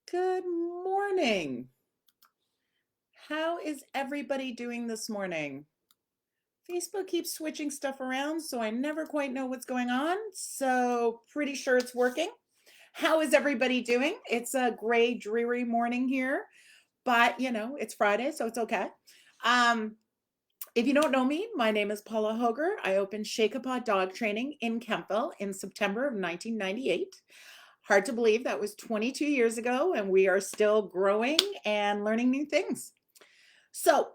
Good morning. How is everybody doing this morning? Facebook keeps switching stuff around, so I never quite know what's going on. So, pretty sure it's working. How is everybody doing? It's a gray, dreary morning here, but it's Friday, so it's okay. Um, if you don't know me, my name is Paula Hoger. I opened Shake-a-Paw dog training in Kempville in September of 1998. Hard to believe that was 22 years ago, and we are still growing and learning new things. So,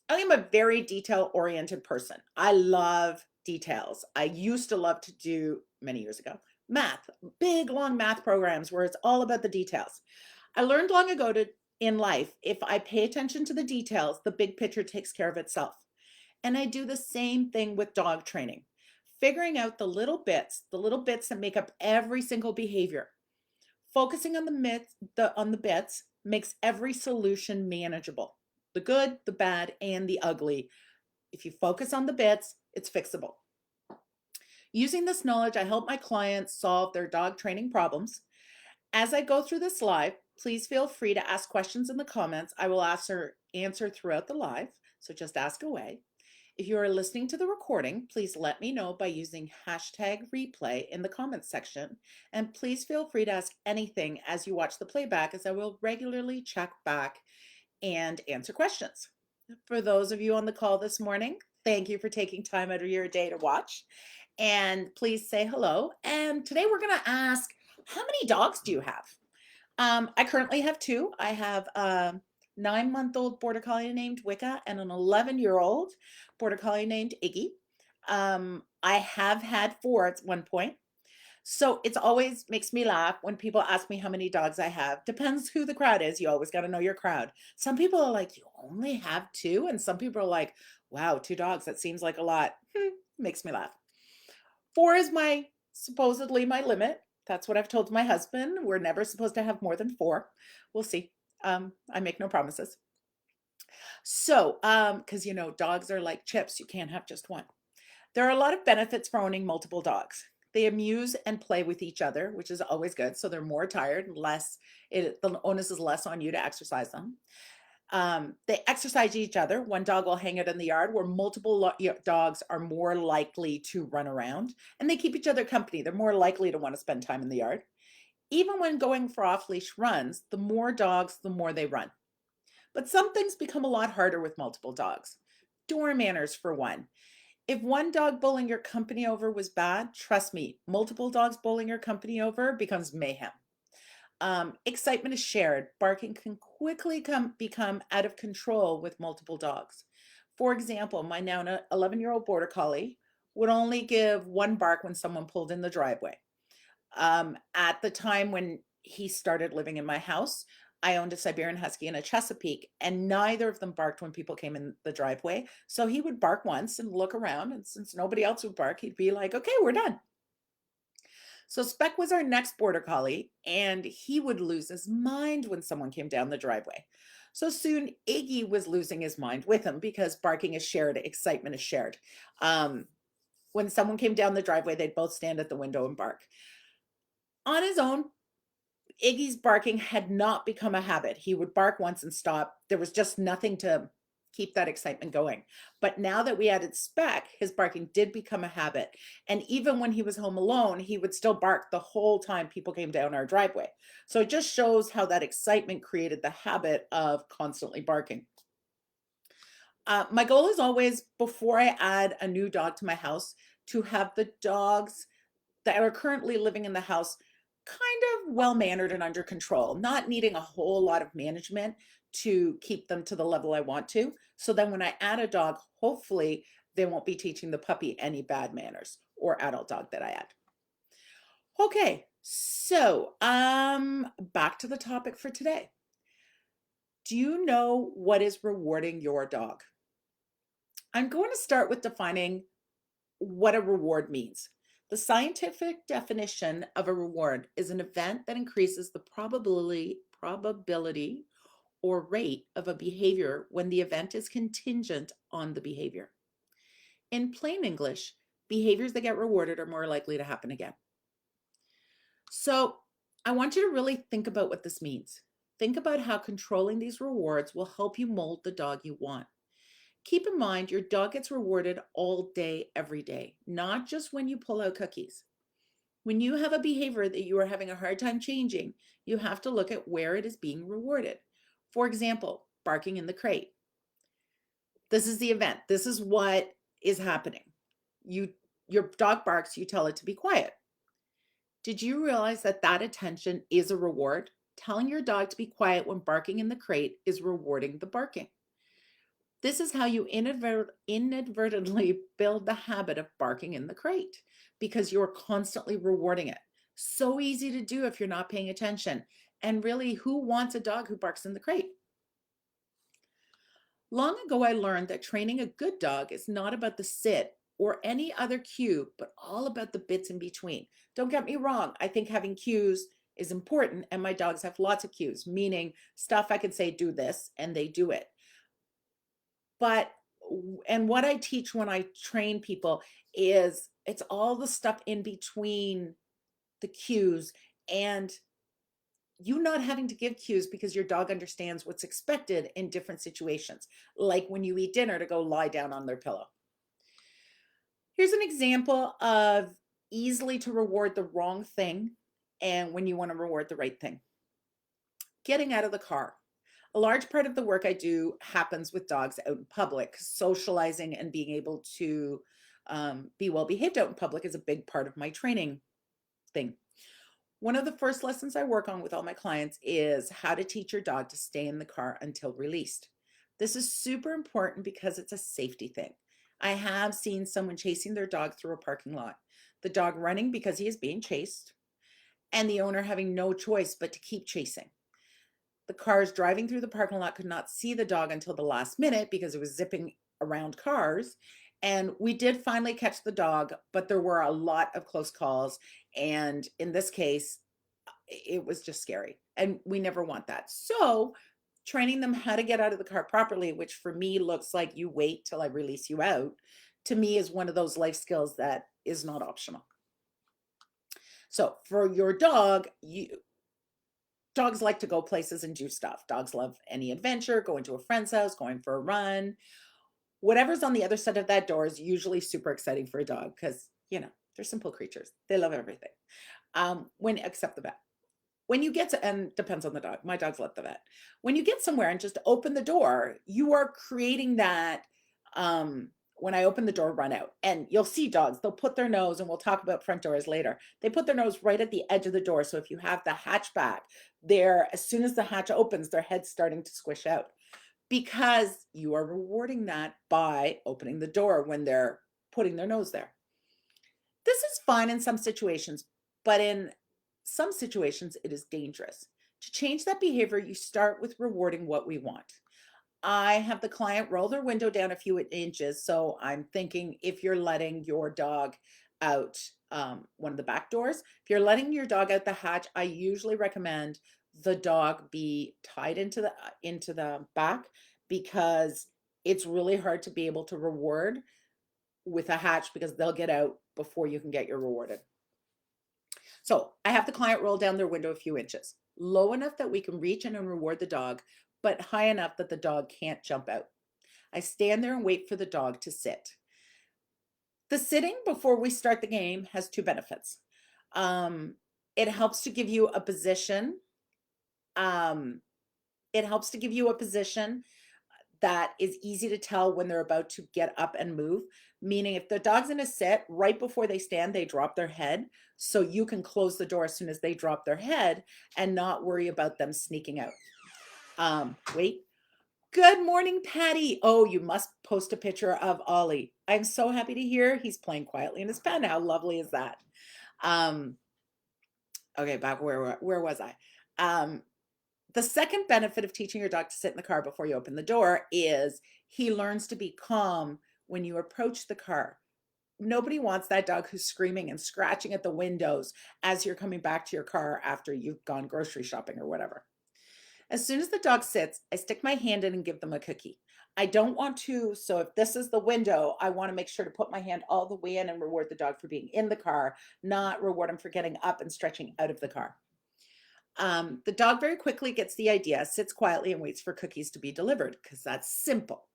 I am a very detail-oriented person. I love details. I used to love to do, many years ago, math, big, long math programs where it's all about the details. I learned long ago in life, if I pay attention to the details, the big picture takes care of itself. And I do the same thing with dog training, figuring out the little bits that make up every single behavior. Focusing on the bits makes every solution manageable. The good, the bad, and the ugly. If you focus on the bits, it's fixable. Using this knowledge, I help my clients solve their dog training problems. As I go through this live, please feel free to ask questions in the comments. I will answer throughout the live, so just ask away. If you are listening to the recording, please let me know by using #replay in the comments section. And please feel free to ask anything as you watch the playback, as I will regularly check back and answer questions. For those of you on the call this morning, thank you for taking time out of your day to watch. And please say hello. And today we're going to ask, how many dogs do you have? I currently have two. I have a 9-month-old border collie named Wicca and an 11-year-old border collie named Iggy. I have had four at one point. So it's always makes me laugh when people ask me how many dogs I have. Depends who the crowd is. You always got to know your crowd. Some people are like, you only have two? And some people are like, wow, 2 dogs. That seems like a lot. Makes me laugh. Four is supposedly my limit. That's what I've told my husband. We're never supposed to have more than four. We'll see. I make no promises. So, because dogs are like chips, you can't have just one. There are a lot of benefits for owning multiple dogs. They amuse and play with each other, which is always good. So they're more tired, the onus is less on you to exercise them. They exercise each other. One dog will hang out in the yard where multiple dogs are more likely to run around, and they keep each other company. They're more likely to want to spend time in the yard. Even when going for off-leash runs, the more dogs, the more they run. But some things become a lot harder with multiple dogs. Door manners, for one. If one dog bowling your company over was bad, trust me, multiple dogs bowling your company over becomes mayhem. Excitement is shared. Barking can quickly become out of control with multiple dogs. For example, my now 11-year-old border collie would only give one bark when someone pulled in the driveway. At the time when he started living in my house, I owned a Siberian Husky and a Chesapeake, and neither of them barked when people came in the driveway. So he would bark once and look around, and since nobody else would bark, he'd be like, okay, we're done. So Speck was our next border collie, and he would lose his mind when someone came down the driveway. So soon Iggy was losing his mind with him because barking is shared, excitement is shared. When someone came down the driveway, they'd both stand at the window and bark. On his own, Iggy's barking had not become a habit. He would bark once and stop. There was just nothing to keep that excitement going. But now that we added Speck, his barking did become a habit. And even when he was home alone, he would still bark the whole time people came down our driveway. So it just shows how that excitement created the habit of constantly barking. My goal is always, before I add a new dog to my house, to have the dogs that are currently living in the house kind of well-mannered and under control, not needing a whole lot of management to keep them to the level I want to. So then when I add a dog, hopefully they won't be teaching the puppy any bad manners, or adult dog that I add. Okay, so back to the topic for today. Do you know what is rewarding your dog? I'm going to start with defining what a reward means. The scientific definition of a reward is an event that increases the probability or rate of a behavior when the event is contingent on the behavior. In plain English, behaviors that get rewarded are more likely to happen again. So I want you to really think about what this means. Think about how controlling these rewards will help you mold the dog you want. Keep in mind your dog gets rewarded all day, every day, not just when you pull out cookies. When you have a behavior that you are having a hard time changing, you have to look at where it is being rewarded. For example, barking in the crate. This is the event. This is what is happening. You your dog barks, you tell it to be quiet. Did you realize that that attention is a reward? Telling your dog to be quiet when barking in the crate is rewarding the barking. This is how you inadvertently build the habit of barking in the crate because you're constantly rewarding it. So easy to do if you're not paying attention. And really, who wants a dog who barks in the crate? Long ago, I learned that training a good dog is not about the sit or any other cue, but all about the bits in between. Don't get me wrong, I think having cues is important, and my dogs have lots of cues, meaning stuff I can say, do this, and they do it. But and what I teach when I train people is it's all the stuff in between the cues and you not having to give cues because your dog understands what's expected in different situations, like when you eat dinner to go lie down on their pillow. Here's an example of easily to reward the wrong thing and when you want to reward the right thing. Getting out of the car. A large part of the work I do happens with dogs out in public. Socializing and being able to be well behaved out in public is a big part of my training thing. One of the first lessons I work on with all my clients is how to teach your dog to stay in the car until released. This is super important because it's a safety thing. I have seen someone chasing their dog through a parking lot, the dog running because he is being chased, and the owner having no choice but to keep chasing. The cars driving through the parking lot could not see the dog until the last minute because it was zipping around cars. And we did finally catch the dog, but there were a lot of close calls. And in this case, it was just scary. And we never want that. So, training them how to get out of the car properly, which for me looks like you wait till I release you out, to me is one of those life skills that is not optional. So, for your dog, dogs like to go places and do stuff. Dogs love any adventure, going to a friend's house, going for a run. Whatever's on the other side of that door is usually super exciting for a dog because, they're simple creatures. They love everything. When except the vet. When you get to, and depends on the dog. My dogs love the vet. When you get somewhere and just open the door, you are creating that when I open the door, run out. And you'll see dogs, they'll put their nose, and we'll talk about front doors later. They put their nose right at the edge of the door. So if you have the hatchback, as soon as the hatch opens, their head's starting to squish out because you are rewarding that by opening the door when they're putting their nose there. This is fine in some situations, but in some situations, it is dangerous. To change that behavior, you start with rewarding what we want. I have the client roll their window down a few inches. So I'm thinking if you're letting your dog out one of the back doors, if you're letting your dog out the hatch, I usually recommend the dog be tied into the back because it's really hard to be able to reward with a hatch because they'll get out before you can get your rewarded. So I have the client roll down their window a few inches, low enough that we can reach in and reward the dog, but high enough that the dog can't jump out. I stand there and wait for the dog to sit. The sitting before we start the game has two benefits. Um, it helps to give you a position. Um, it helps to give you a position that is easy to tell when they're about to get up and move. Meaning, if the dog's in a sit, right before they stand, they drop their head. So you can close the door as soon as they drop their head and not worry about them sneaking out. Wait. Good morning, Patty. Oh, you must post a picture of Ollie. I'm so happy to hear he's playing quietly in his pen. How lovely is that? Um, okay, back where was I? The second benefit of teaching your dog to sit in the car before you open the door is he learns to be calm when you approach the car. Nobody wants that dog who's screaming and scratching at the windows as you're coming back to your car after you've gone grocery shopping or whatever. As soon as the dog sits, I stick my hand in and give them a cookie. I don't want to, so if this is the window, I want to make sure to put my hand all the way in and reward the dog for being in the car, not reward him for getting up and stretching out of the car. The dog very quickly gets the idea, sits quietly and waits for cookies to be delivered because that's simple.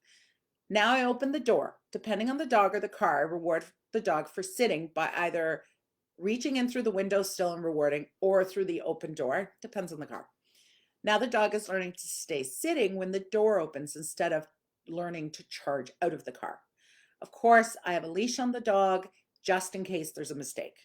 Now I open the door. Depending on the dog or the car, I reward the dog for sitting by either reaching in through the window still and rewarding or through the open door. Depends on the car. Now the dog is learning to stay sitting when the door opens instead of learning to charge out of the car. Of course, I have a leash on the dog just in case there's a mistake.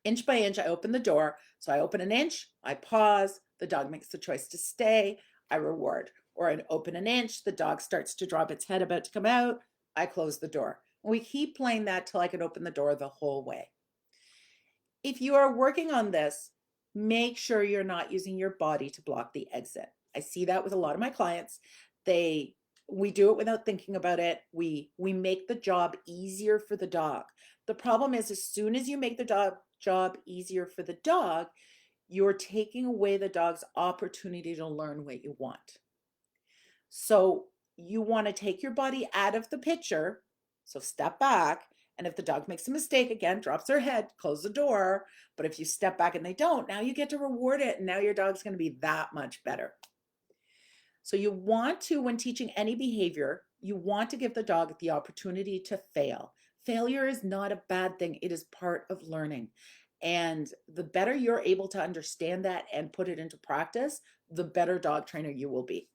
Inch by inch, I open the door. So I open an inch, I pause, the dog makes the choice to stay, I reward. Or I open an inch, the dog starts to drop its head about to come out, I close the door. And we keep playing that till I can open the door the whole way. If you are working on this, make sure you're not using your body to block the exit. I see that with a lot of my clients. We do it without thinking about it. We make the job easier for the dog. The problem is as soon as you make the job easier for the dog, you're taking away the dog's opportunity to learn what you want. So you want to take your body out of the picture. So step back. And if the dog makes a mistake, again, drops their head, close the door. But if you step back and they don't, now you get to reward it. And now your dog's going to be that much better. So you want to, when teaching any behavior, you want to give the dog the opportunity to fail. Failure is not a bad thing. It is part of learning. And the better you're able to understand that and put it into practice, the better dog trainer you will be.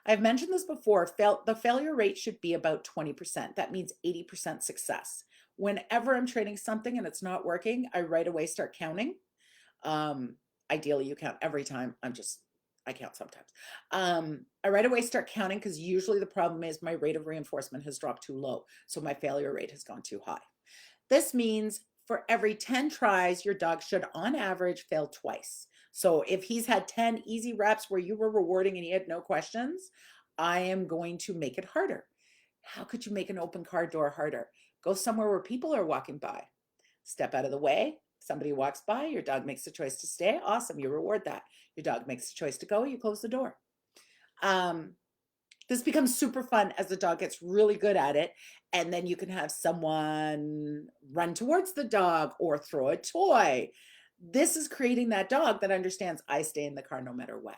I've mentioned this before, the failure rate should be about 20%. That means 80% success. Whenever I'm training something and it's not working, I right away start counting. Ideally, you count every time. I count sometimes. I right away start counting because usually the problem is my rate of reinforcement has dropped too low. So my failure rate has gone too high. This means for every 10 tries, your dog should on average fail twice. So if he's had 10 easy reps where you were rewarding and he had no questions, I am going to make it harder. How could you make an open car door harder? Go somewhere where people are walking by. Step out of the way. Somebody walks by, your dog makes the choice to stay. Awesome, you reward that. Your dog makes the choice to go, you close the door. This becomes super fun as the dog gets really good at it. And then you can have someone run towards the dog or throw a toy. This is creating that dog that understands I stay in the car no matter what.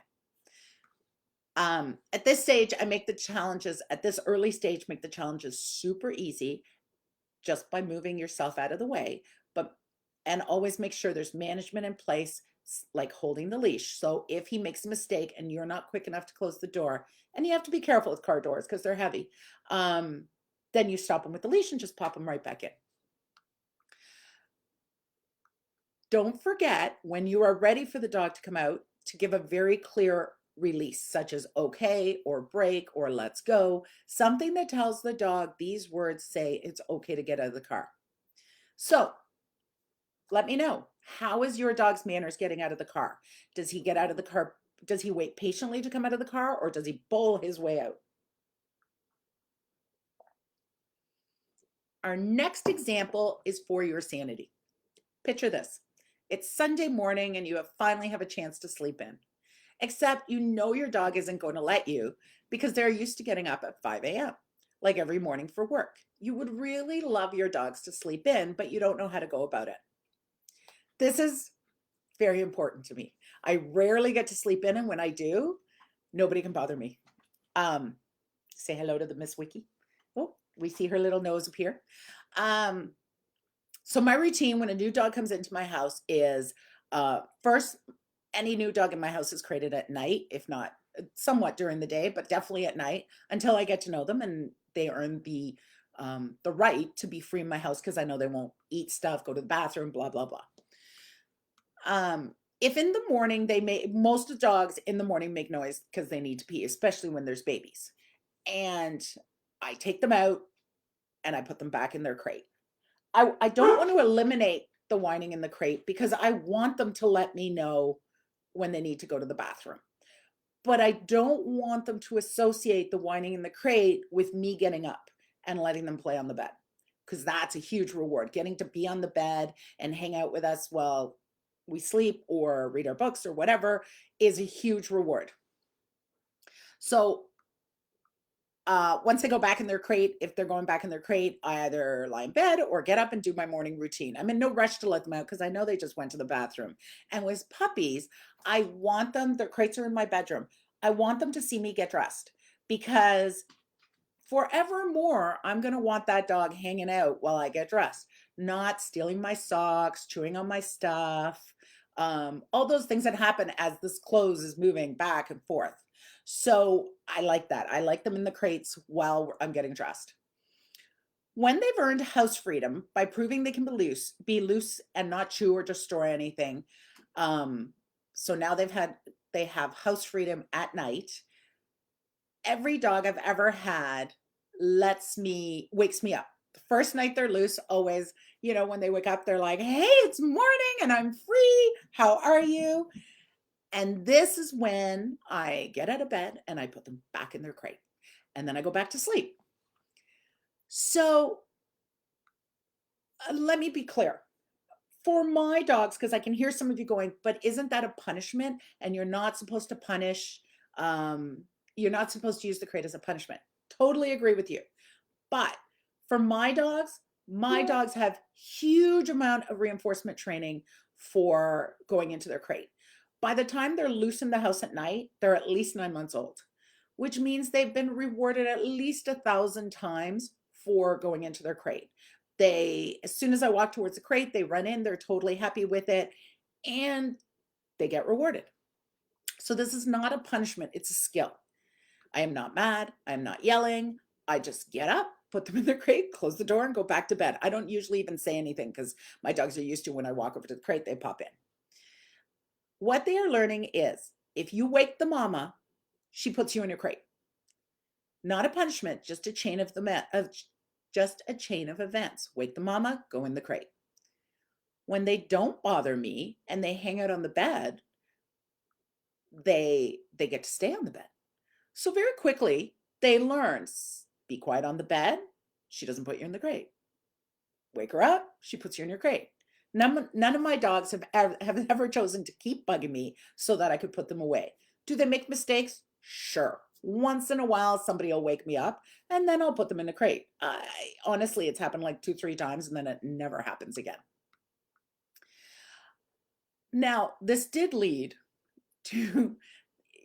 At this stage, I make the challenges, at this early stage, make the challenges super easy just by moving yourself out of the way. And always make sure there's management in place, like holding the leash. So if he makes a mistake and you're not quick enough to close the door, and you have to be careful with car doors because they're heavy, then you stop him with the leash and just pop him right back in. Don't forget, when you are ready for the dog to come out, to give a very clear release, such as okay, or break, or let's go, something that tells the dog these words say it's okay to get out of the car. So let me know, how is your dog's manners getting out of the car? Does he get out of the car? Does he wait patiently to come out of the car, or does he bowl his way out? Our next example is for your sanity. Picture this. It's Sunday morning and you finally have a chance to sleep in. Except you know your dog isn't going to let you because they're used to getting up at 5 a.m. like every morning for work. You would really love your dogs to sleep in, but you don't know how to go about it. This is very important to me. I rarely get to sleep in, and when I do, nobody can bother me. Say hello to the Miss Wiki. Oh, we see her little nose appear. So my routine when a new dog comes into my house is first, any new dog in my house is created at night, if not somewhat during the day, but definitely at night until I get to know them and they earn the right to be free in my house because I know they won't eat stuff, go to the bathroom, blah, blah, blah. If in the morning most dogs in the morning make noise because they need to pee, especially when there's babies. And I take them out and I put them back in their crate. I don't want to eliminate the whining in the crate because I want them to let me know when they need to go to the bathroom. But I don't want them to associate the whining in the crate with me getting up and letting them play on the bed, because that's a huge reward. Getting to be on the bed and hang out with us while we sleep or read our books or whatever is a huge reward. So Once they go back in their crate, if they're going back in their crate, I either lie in bed or get up and do my morning routine. I'm in no rush to let them out because I know they just went to the bathroom. And with puppies, I want them, their crates are in my bedroom. I want them to see me get dressed because forevermore, I'm going to want that dog hanging out while I get dressed, not stealing my socks, chewing on my stuff, all those things that happen as this clothes is moving back and forth. So I like that. I like them in the crates while I'm getting dressed. When they've earned house freedom by proving they can be loose and not chew or destroy anything. So now they have house freedom at night. Every dog I've ever had wakes me up. The first night they're loose, always, when they wake up, they're like, hey, it's morning and I'm free. How are you? And this is when I get out of bed and I put them back in their crate. And then I go back to sleep. So let me be clear. For my dogs, because I can hear some of you going, but isn't that a punishment? And you're not supposed to punish, you're not supposed to use the crate as a punishment. Totally agree with you. But for my dogs have huge amount of reinforcement training for going into their crate. By the time they're loose in the house at night, they're at least 9 months old, which means they've been rewarded at least 1,000 times for going into their crate. As soon as I walk towards the crate, they run in, they're totally happy with it, and they get rewarded. So this is not a punishment, it's a skill. I am not mad, I am not yelling. I just get up, put them in their crate, close the door, and go back to bed. I don't usually even say anything because my dogs are used to when I walk over to the crate, they pop in. What they are learning is if you wake the mama, she puts you in your crate. Not a punishment, just a chain of events. Wake the mama, go in the crate. When they don't bother me and they hang out on the bed, they get to stay on the bed. So very quickly, they learn, be quiet on the bed. She doesn't put you in the crate. Wake her up. She puts you in your crate. None of my dogs have ever chosen to keep bugging me so that I could put them away. Do they make mistakes? Sure. Once in a while, somebody will wake me up and then I'll put them in a crate. Honestly, it's happened like 2-3 times and then it never happens again. Now, this did lead to,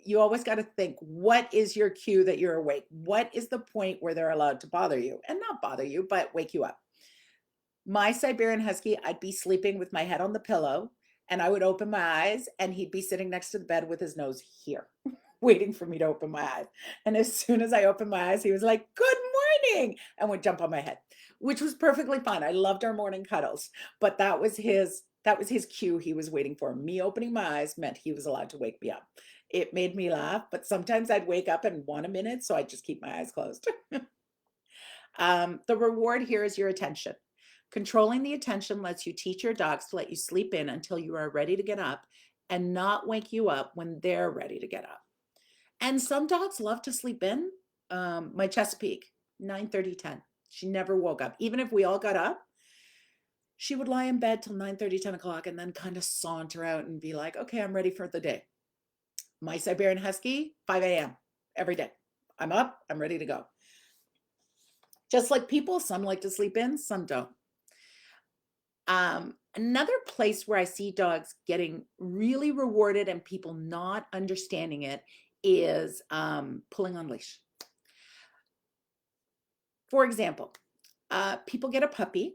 you always got to think, what is your cue that you're awake? What is the point where they're allowed to bother you? And not bother you, but wake you up. My Siberian Husky, I'd be sleeping with my head on the pillow and I would open my eyes and he'd be sitting next to the bed with his nose here, waiting for me to open my eyes. And as soon as I opened my eyes, he was like, good morning, and would jump on my head, which was perfectly fine. I loved our morning cuddles, but that was his cue he was waiting for. Me opening my eyes meant he was allowed to wake me up. It made me laugh, but sometimes I'd wake up and want a minute, so I just keep my eyes closed. The reward here is your attention. Controlling the attention lets you teach your dogs to let you sleep in until you are ready to get up and not wake you up when they're ready to get up. And some dogs love to sleep in. My Chesapeake, 9:30, 10. She never woke up. Even if we all got up, she would lie in bed till 9:30, 10 o'clock and then kind of saunter out and be like, okay, I'm ready for the day. My Siberian Husky, 5 a.m. every day. I'm up, I'm ready to go. Just like people, some like to sleep in, some don't. Another place where I see dogs getting really rewarded and people not understanding it is pulling on leash. For example, people get a puppy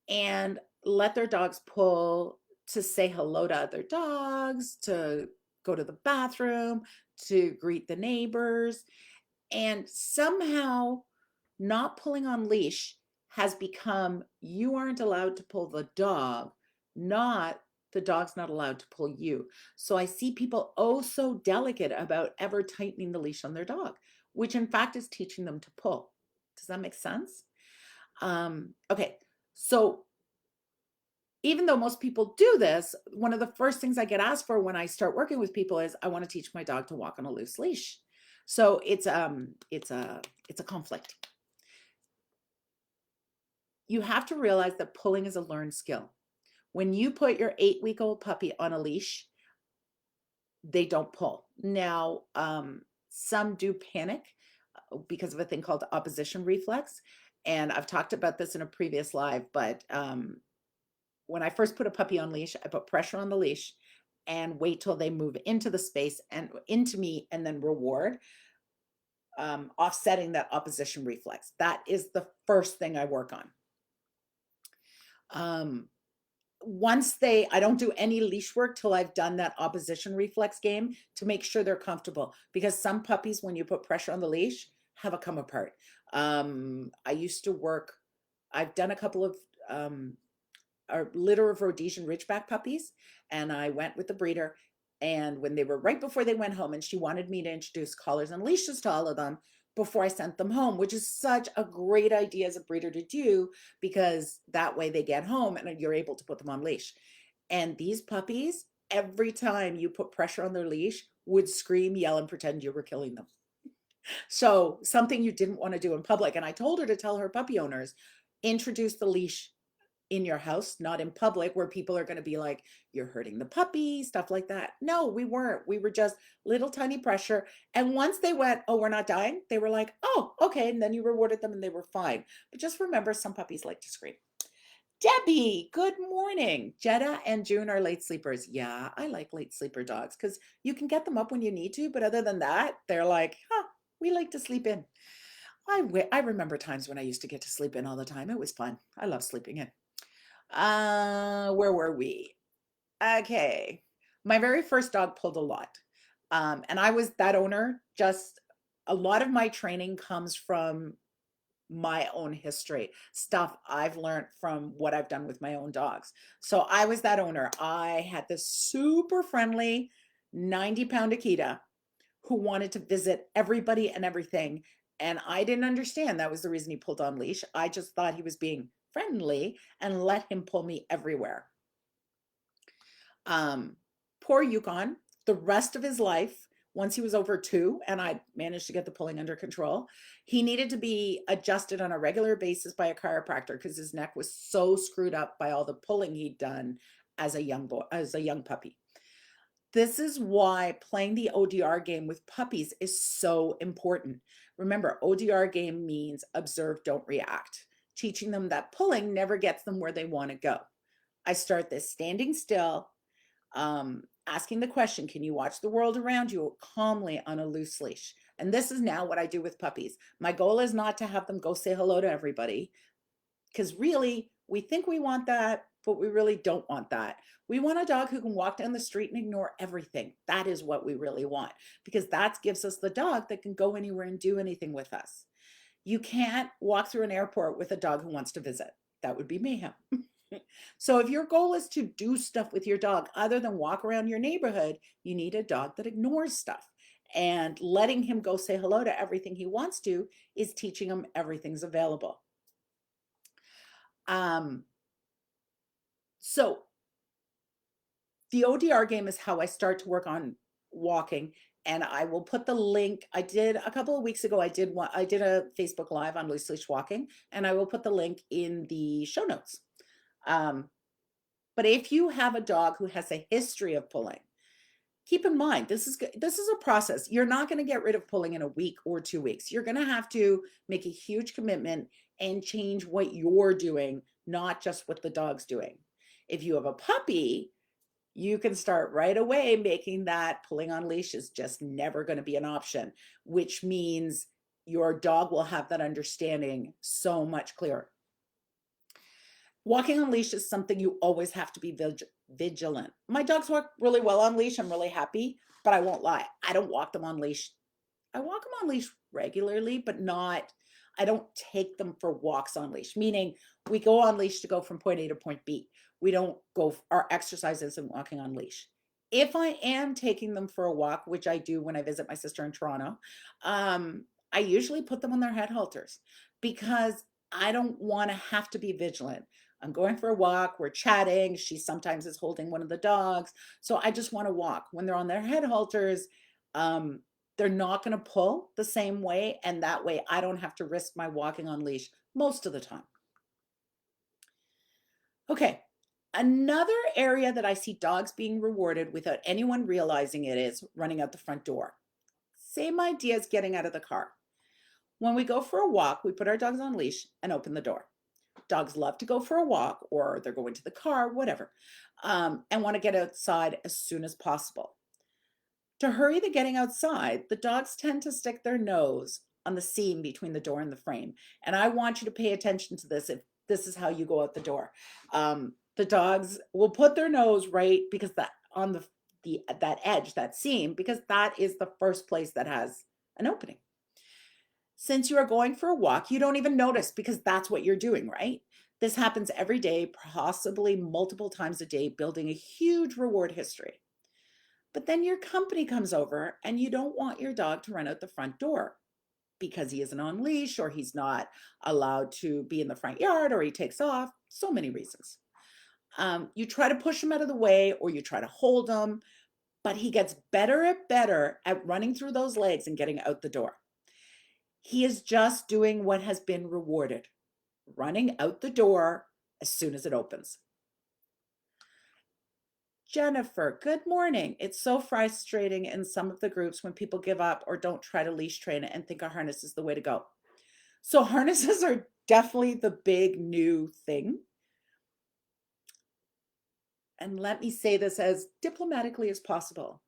and let their dogs pull to say hello to other dogs, to go to the bathroom, to greet the neighbors, and somehow not pulling on leash has become, you aren't allowed to pull the dog, not the dog's not allowed to pull you. So I see people so delicate about ever tightening the leash on their dog, which in fact is teaching them to pull. Does that make sense? Okay, so even though most people do this, one of the first things I get asked for when I start working with people is, I want to teach my dog to walk on a loose leash. So it's a conflict. You have to realize that pulling is a learned skill. When you put your 8-week-old puppy on a leash, they don't pull. Now, some do panic. because of a thing called opposition reflex. And I've talked about this in a previous live, but when I first put a puppy on leash, I put pressure on the leash and wait till they move into the space and into me and then reward, offsetting that opposition reflex. That is the first thing I work on. I don't do any leash work till I've done that opposition reflex game to make sure they're comfortable, because some puppies, when you put pressure on the leash, have a come apart. I've done a couple of a litter of Rhodesian Ridgeback puppies, and I went with the breeder. And when they were right before they went home, and she wanted me to introduce collars and leashes to all of them before I sent them home, which is such a great idea as a breeder to do, because that way they get home and you're able to put them on leash. And these puppies, every time you put pressure on their leash, would scream, yell, and pretend you were killing them. So something you didn't want to do in public. And I told her to tell her puppy owners, introduce the leash in your house, not in public, where people are going to be like, you're hurting the puppy, stuff like that. No, we weren't. We were just little tiny pressure. And once they went, oh, we're not dying, they were like, oh, okay. And then you rewarded them and they were fine. But just remember, some puppies like to scream. Debbie, good morning. Jetta and June are late sleepers. Yeah, I like late sleeper dogs because you can get them up when you need to. But other than that, they're like, we like to sleep in. I remember times when I used to get to sleep in all the time. It was fun. I love sleeping in. Where were we? Okay. My very first dog pulled a lot. And I was that owner. Just a lot of my training comes from my own history, stuff I've learned from what I've done with my own dogs. So I was that owner. I had this super friendly 90-pound Akita who wanted to visit everybody and everything. And I didn't understand that was the reason he pulled on leash. I just thought he was being friendly and let him pull me everywhere. Poor Yukon, the rest of his life, once he was over 2 and I managed to get the pulling under control, he needed to be adjusted on a regular basis by a chiropractor because his neck was so screwed up by all the pulling he'd done as a young puppy. This is why playing the ODR game with puppies is so important. Remember, ODR game means observe, don't react, teaching them that pulling never gets them where they want to go. I start this standing still, asking the question, can you watch the world around you calmly on a loose leash? And this is now what I do with puppies. My goal is not to have them go say hello to everybody, because really we think we want that, but we really don't want that. We want a dog who can walk down the street and ignore everything. That is what we really want, because that gives us the dog that can go anywhere and do anything with us. You can't walk through an airport with a dog who wants to visit. That would be mayhem. So if your goal is to do stuff with your dog other than walk around your neighborhood, you need a dog that ignores stuff. And letting him go say hello to everything he wants to is teaching him everything's available. So the ODR game is how I start to work on walking, and I will put the link. I did a couple of weeks ago. I did a Facebook Live on loose leash walking, and I will put the link in the show notes. But if you have a dog who has a history of pulling, keep in mind this is a process. You're not going to get rid of pulling in a week or 2 weeks. You're going to have to make a huge commitment and change what you're doing, not just what the dog's doing. If you have a puppy, you can start right away making that pulling on leash is just never going to be an option, which means your dog will have that understanding so much clearer. Walking on leash is something you always have to be vigilant. My dogs walk really well on leash. I'm really happy, but I won't lie. I don't walk them on leash. I walk them on leash regularly, but I don't take them for walks on leash, meaning we go on leash to go from point A to point B. We don't go, our exercise isn't walking on leash. If I am taking them for a walk, which I do when I visit my sister in Toronto, I usually put them on their head halters because I don't want to have to be vigilant. I'm going for a walk, we're chatting, she sometimes is holding one of the dogs. So I just want to walk. When they're on their head halters, they're not going to pull the same way. And that way I don't have to risk my walking on leash most of the time. Okay. Another area that I see dogs being rewarded without anyone realizing it is running out the front door. Same idea as getting out of the car. When we go for a walk, we put our dogs on leash and open the door. Dogs love to go for a walk, or they're going to the car, whatever, and want to get outside as soon as possible. To hurry the getting outside, the dogs tend to stick their nose on the seam between the door and the frame. And I want you to pay attention to this if this is how you go out the door. The dogs will put their nose right because that on the that edge, that seam, because that is the first place that has an opening. Since you are going for a walk, you don't even notice because that's what you're doing, right? This happens every day, possibly multiple times a day, building a huge reward history. But then your company comes over and you don't want your dog to run out the front door because he isn't on leash, or he's not allowed to be in the front yard, or he takes off. So many reasons. You try to push him out of the way, or you try to hold him, but he gets better at running through those legs and getting out the door. He is just doing what has been rewarded, running out the door as soon as it opens. Jennifer, good morning. It's so frustrating in some of the groups when people give up or don't try to leash train it and think a harness is the way to go. So harnesses are definitely the big new thing. And let me say this as diplomatically as possible.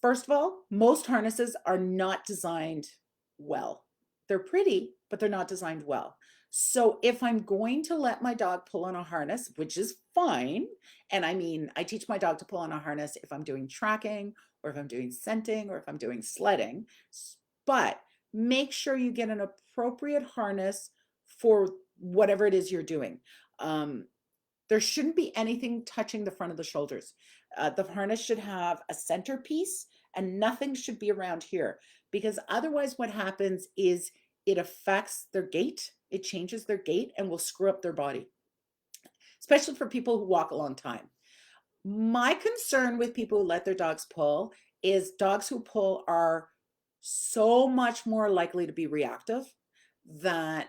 First of all, most harnesses are not designed well. They're pretty, but they're not designed well. So if I'm going to let my dog pull on a harness, which is fine, and I mean, I teach my dog to pull on a harness if I'm doing tracking, or if I'm doing scenting, or if I'm doing sledding, but make sure you get an appropriate harness for whatever it is you're doing. There shouldn't be anything touching the front of the shoulders. The harness should have a centerpiece and nothing should be around here, because otherwise what happens is it affects their gait. It changes their gait and will screw up their body, especially for people who walk a long time. My concern with people who let their dogs pull is dogs who pull are so much more likely to be reactive, that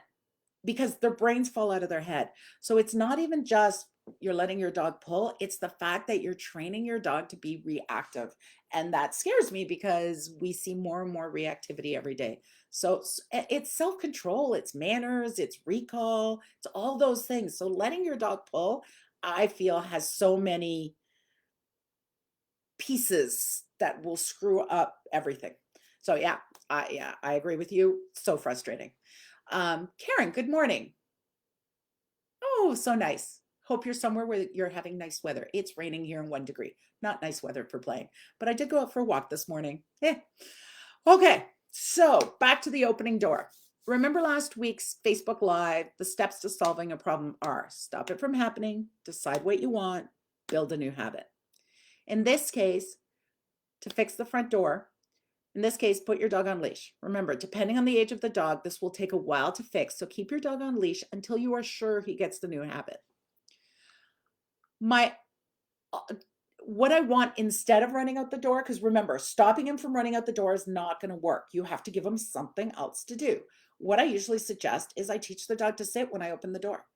because their brains fall out of their head. So it's not even just you're letting your dog pull, it's the fact that you're training your dog to be reactive. And that scares me because we see more and more reactivity every day. So it's self-control, it's manners, it's recall, it's all those things. So letting your dog pull, I feel, has so many pieces that will screw up everything. So yeah, I agree with you. So frustrating. Karen, good morning. Oh, so nice. Hope you're somewhere where you're having nice weather. It's raining here in 1 degree. Not nice weather for playing, but I did go out for a walk this morning. Okay, so back to the opening door. Remember last week's Facebook Live, the steps to solving a problem are: stop it from happening, decide what you want, build a new habit. In this case, to fix the front door, in this case, put your dog on leash. Remember, depending on the age of the dog, this will take a while to fix, so keep your dog on leash until you are sure he gets the new habit. What I want instead of running out the door, because remember, stopping him from running out the door is not going to work. You have to give him something else to do. What I usually suggest is I teach the dog to sit when I open the door.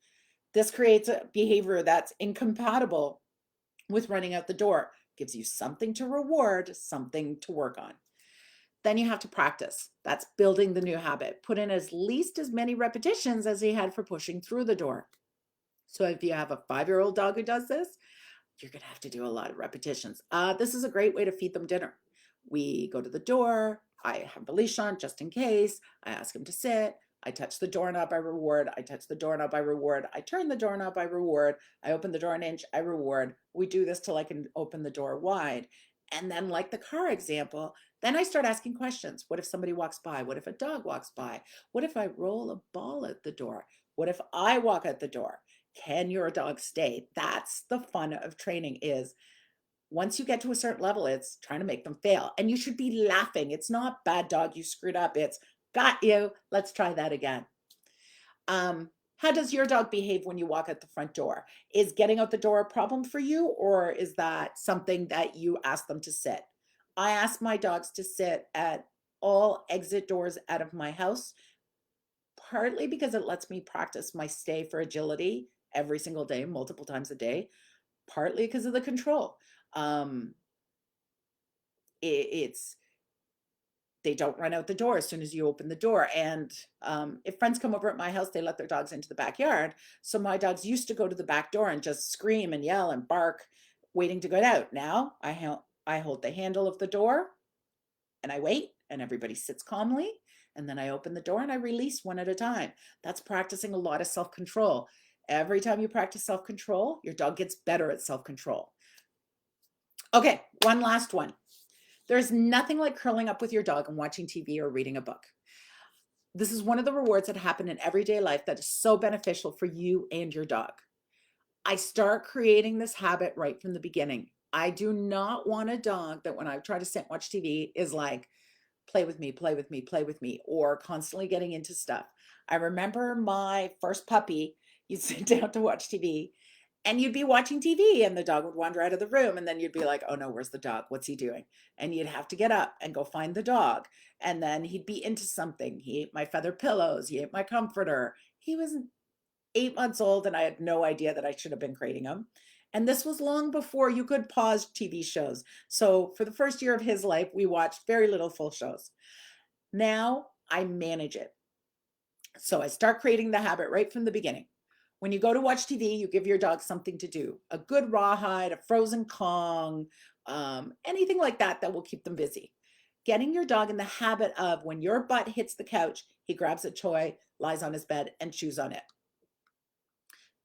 This creates a behavior that's incompatible with running out the door, gives you something to reward, something to work on. Then you have to practice. That's building the new habit. Put in at least as many repetitions as he had for pushing through the door. So if you have a 5-year-old dog who does this, you're going to have to do a lot of repetitions. This is a great way to feed them dinner. We go to the door. I have the leash on just in case. I ask him to sit. I touch the doorknob, I reward. I touch the doorknob, I reward. I turn the doorknob, I reward. I open the door an inch, I reward. We do this till I can open the door wide. And then, like the car example, then I start asking questions. What if somebody walks by? What if a dog walks by? What if I roll a ball at the door? What if I walk at the door? Can your dog stay? That's the fun of training, is once you get to a certain level, it's trying to make them fail. And you should be laughing. It's not bad dog, you screwed up. It's got you. Let's try that again. How does your dog behave when you walk out the front door? Is getting out the door a problem for you, or is that something that you ask them to sit? I ask my dogs to sit at all exit doors out of my house, partly because it lets me practice my stay for agility every single day, multiple times a day, partly because of the control. It's They don't run out the door as soon as you open the door. And if friends come over at my house, they let their dogs into the backyard. So my dogs used to go to the back door and just scream and yell and bark, waiting to get out. Now I hold the handle of the door and I wait, and everybody sits calmly. And then I open the door and I release one at a time. That's practicing a lot of self control. Every time you practice self control, your dog gets better at self control. Okay, one last one. There's nothing like curling up with your dog and watching TV or reading a book. This is one of the rewards that happen in everyday life that is so beneficial for you and your dog. I start creating this habit right from the beginning. I do not want a dog that when I try to sit and watch TV is like, play with me, play with me, play with me, or constantly getting into stuff. I remember my first puppy, you'd sit down to watch TV and you'd be watching TV and the dog would wander out of the room. And then you'd be like, oh no, where's the dog? What's he doing? And you'd have to get up and go find the dog. And then he'd be into something. He ate my feather pillows. He ate my comforter. He was 8 months old and I had no idea that I should have been crating him. And this was long before you could pause TV shows. So for the first year of his life, we watched very little full shows. Now I manage it. So I start creating the habit right from the beginning. When you go to watch TV, you give your dog something to do, a good rawhide, a frozen Kong, anything like that that will keep them busy. Getting your dog in the habit of when your butt hits the couch, he grabs a toy, lies on his bed, and chews on it.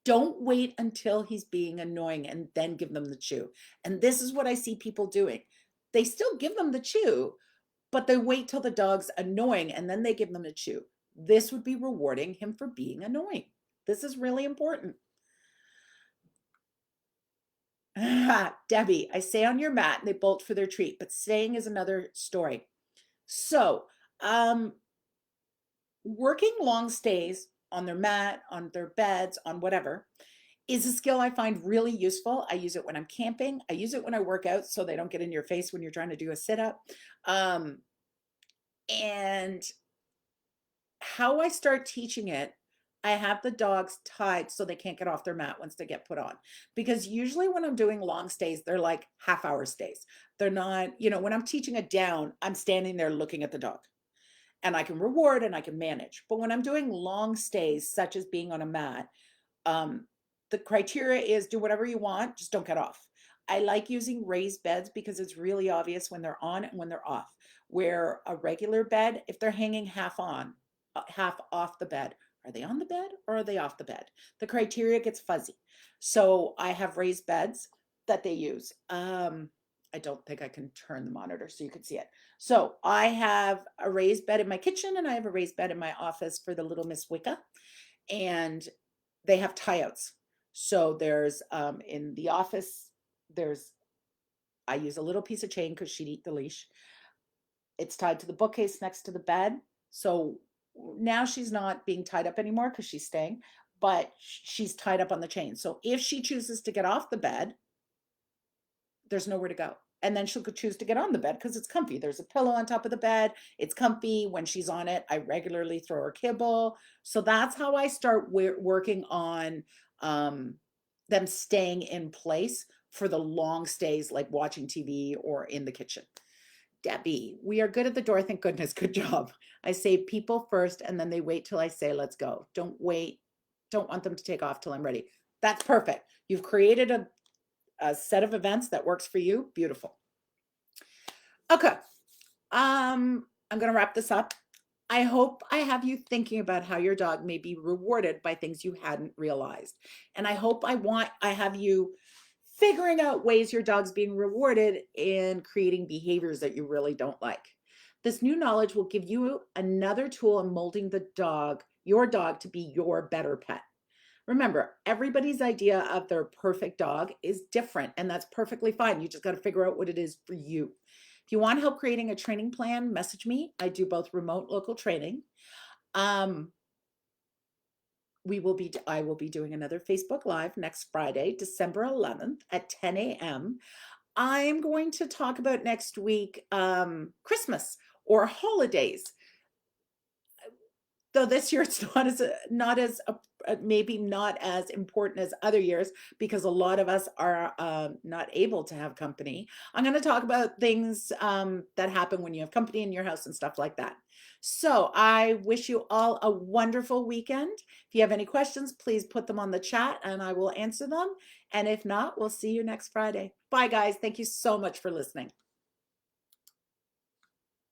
Don't wait until he's being annoying and then give them the chew. And this is what I see people doing. They still give them the chew, but they wait till the dog's annoying and then they give them a chew. This would be rewarding him for being annoying. This is really important. Debbie, I stay on your mat and they bolt for their treat, but staying is another story. So, working long stays on their mat, on their beds, on whatever, is a skill I find really useful. I use it when I'm camping. I use it when I work out so they don't get in your face when you're trying to do a sit up. And how I start teaching it, I have the dogs tied so they can't get off their mat once they get put on. Because usually when I'm doing long stays, they're like half-hour stays. They're not, when I'm teaching it down, I'm standing there looking at the dog. And I can reward and I can manage. But when I'm doing long stays, such as being on a mat, the criteria is do whatever you want, just don't get off. I like using raised beds because it's really obvious when they're on and when they're off. Where a regular bed, if they're hanging half on, half off the bed, are they on the bed or are they off the bed? The criteria gets fuzzy. So I have raised beds that they use. I don't think I can turn the monitor so you can see it. So I have a raised bed in my kitchen and I have a raised bed in my office for the little Miss Wicca. And they have tie-outs. So there's in the office, I use a little piece of chain because she'd eat the leash. It's tied to the bookcase next to the bed. So now she's not being tied up anymore because she's staying, but she's tied up on the chain. So if she chooses to get off the bed, there's nowhere to go. And then she'll choose to get on the bed because it's comfy. There's a pillow on top of the bed. It's comfy. When she's on it, I regularly throw her kibble. So that's how I start working on them staying in place for the long stays, like watching TV or in the kitchen. Debbie, we are good at the door. Thank goodness. Good job. I say people first and then they wait till I say, let's go. Don't wait. Don't want them to take off till I'm ready. That's perfect. You've created a set of events that works for you. Beautiful. Okay. I'm going to wrap this up. I hope I have you thinking about how your dog may be rewarded by things you hadn't realized. And I hope I have you figuring out ways your dog's being rewarded and creating behaviors that you really don't like. This new knowledge will give you another tool in molding your dog to be your better pet. Remember, everybody's idea of their perfect dog is different, and that's perfectly fine. You just got to figure out what it is for you. If you want help creating a training plan, message me. I do both remote local training. I will be doing another Facebook Live next Friday, December 11th at 10 a.m. I'm going to talk about next week Christmas or holidays. Though this year it's not as maybe not as important as other years because a lot of us are not able to have company. I'm going to talk about things that happen when you have company in your house and stuff like that. So I wish you all a wonderful weekend. If you have any questions, please put them on the chat and I will answer them. And if not, we'll see you next Friday. Bye, guys. Thank you so much for listening.